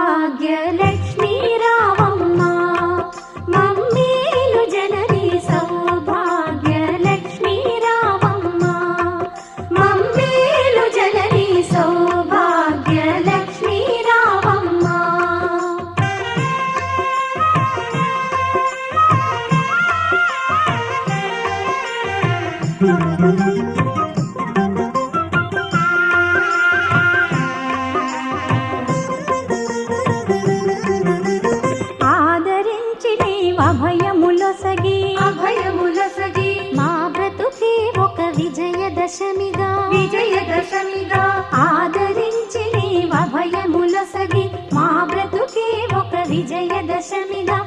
సౌభాగ్యలక్ష్మీ రావమ్మ మమ్మేలు జనని సౌభాగ్యలక్ష్మీ రావమ్మ మమ్మేలు జనని సౌభాగ్యలక్ష్మీ రావమ్మ. ఆదరించి నీవభయములొసగి మా బ్రతుకే ఒక విజయదశమిగా ఆదరించి నీవభయములొసగి మా బ్రతుకే ఒక విజయదశమిగా